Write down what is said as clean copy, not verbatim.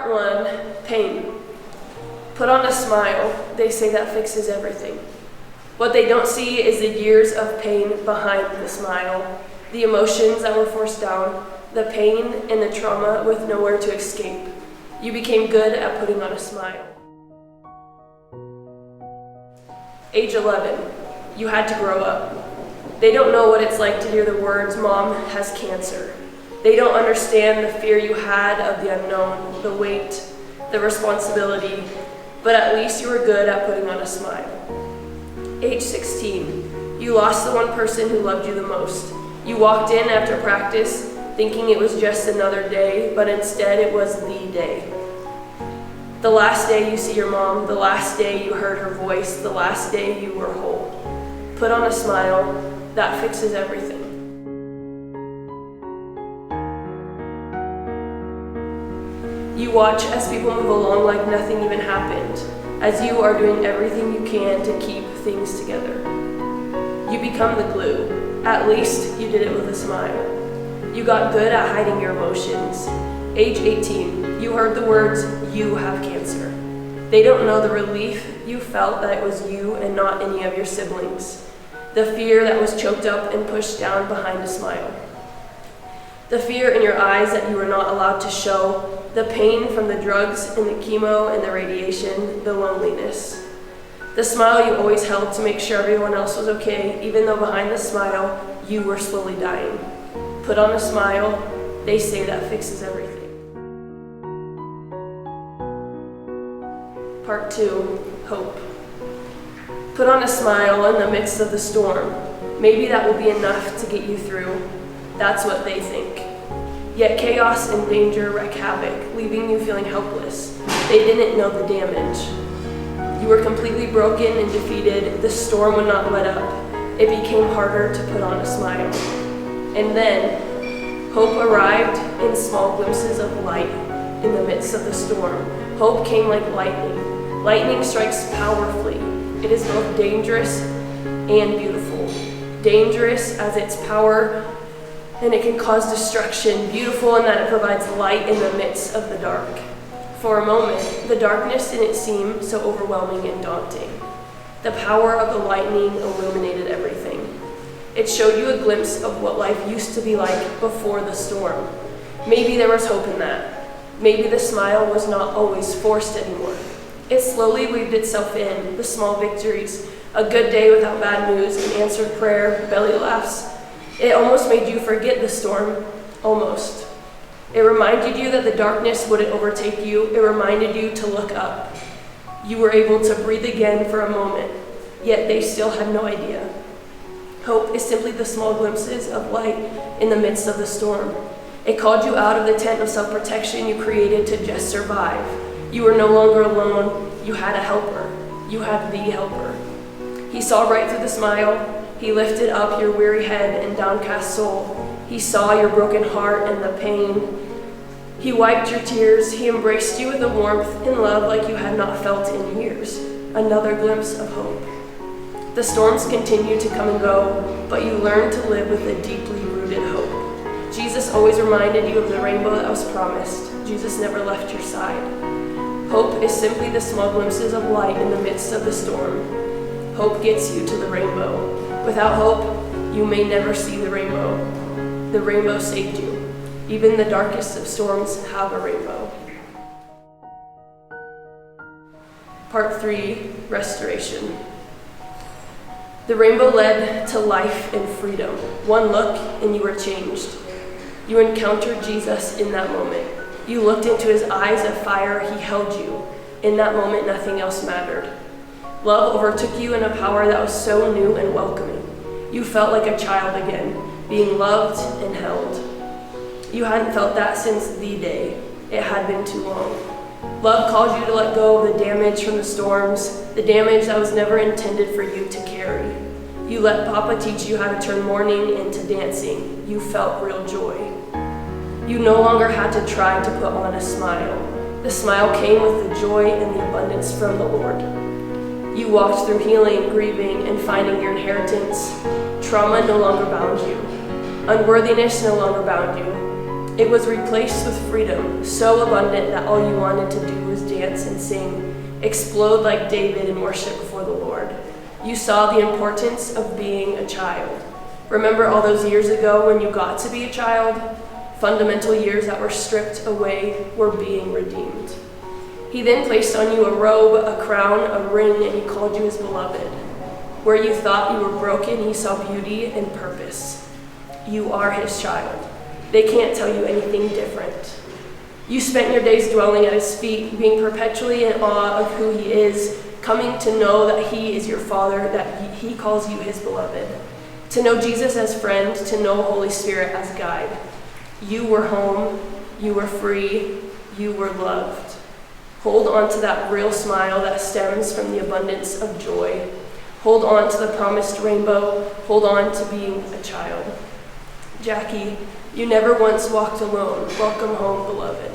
Part 1, pain. Put on a smile. They say that fixes everything. What they don't see is the years of pain behind the smile, the emotions that were forced down, the pain and the trauma with nowhere to escape. You became good at putting on a smile. Age 11, you had to grow up. They don't know what it's like to hear the words, "Mom has cancer." They don't understand the fear you had of the unknown, the weight, the responsibility, but at least you were good at putting on a smile. Age 16, you lost the one person who loved you the most. You walked in after practice thinking it was just another day, but instead it was the day. The last day you see your mom, the last day you heard her voice, the last day you were whole. Put on a smile, that fixes everything. You watch as people move along like nothing even happened, as you are doing everything you can to keep things together. You become the glue. At least you did it with a smile. You got good at hiding your emotions. Age 18, you heard the words, "You have cancer." They don't know the relief you felt that it was you and not any of your siblings. The fear that was choked up and pushed down behind a smile. The fear in your eyes that you were not allowed to show, the pain from the drugs and the chemo and the radiation, the loneliness. The smile you always held to make sure everyone else was okay, even though behind the smile, you were slowly dying. Put on a smile, they say that fixes everything. Part 2, hope. Put on a smile in the midst of the storm. Maybe that will be enough to get you through. That's what they think. Yet chaos and danger wreak havoc, leaving you feeling helpless. They didn't know the damage. You were completely broken and defeated. The storm would not let up. It became harder to put on a smile. And then, hope arrived in small glimpses of light in the midst of the storm. Hope came like lightning. Lightning strikes powerfully. It is both dangerous and beautiful. Dangerous as its power, and it can cause destruction. Beautiful in that it provides light in the midst of the dark. For a moment, the darkness didn't seem so overwhelming and daunting. The power of the lightning illuminated everything. It showed you a glimpse of what life used to be like before the storm. Maybe there was hope in that. Maybe the smile was not always forced anymore. It slowly weaved itself in, the small victories, a good day without bad news, an answered prayer, belly laughs. It almost made you forget the storm, almost. It reminded you that the darkness wouldn't overtake you. It reminded you to look up. You were able to breathe again for a moment, yet they still had no idea. Hope is simply the small glimpses of light in the midst of the storm. It called you out of the tent of self-protection you created to just survive. You were no longer alone. You had a helper. You had the helper. He saw right through the smile. He lifted up your weary head and downcast soul. He saw your broken heart and the pain. He wiped your tears. He embraced you with a warmth and love like you had not felt in years. Another glimpse of hope. The storms continued to come and go, but you learned to live with a deeply rooted hope. Jesus always reminded you of the rainbow that was promised. Jesus never left your side. Hope is simply the small glimpses of light in the midst of the storm. Hope gets you to the rainbow. Without hope, you may never see the rainbow. The rainbow saved you. Even the darkest of storms have a rainbow. Part 3, restoration. The rainbow led to life and freedom. One look and you were changed. You encountered Jesus in that moment. You looked into his eyes of fire. He held you. In that moment, nothing else mattered. Love overtook you in a power that was so new and welcoming. You felt like a child again, being loved and held. You hadn't felt that since the day. It had been too long. Love called you to let go of the damage from the storms, the damage that was never intended for you to carry. You let Papa teach you how to turn mourning into dancing. You felt real joy. You no longer had to try to put on a smile. The smile came with the joy and the abundance from the Lord. You walked through healing, grieving, and finding your inheritance. Trauma no longer bound you. Unworthiness no longer bound you. It was replaced with freedom, so abundant that all you wanted to do was dance and sing, explode like David in worship before the Lord. You saw the importance of being a child. Remember all those years ago when you got to be a child? Fundamental years that were stripped away were being redeemed. He then placed on you a robe, a crown, a ring, and he called you his beloved. Where you thought you were broken, he saw beauty and purpose. You are his child. They can't tell you anything different. You spent your days dwelling at his feet, being perpetually in awe of who he is, coming to know that he is your Father, that he calls you his beloved. To know Jesus as friend, to know Holy Spirit as guide. You were home, you were free, you were loved. Hold on to that real smile that stems from the abundance of joy. Hold on to the promised rainbow. Hold on to being a child. Jackie, you never once walked alone. Welcome home, beloved.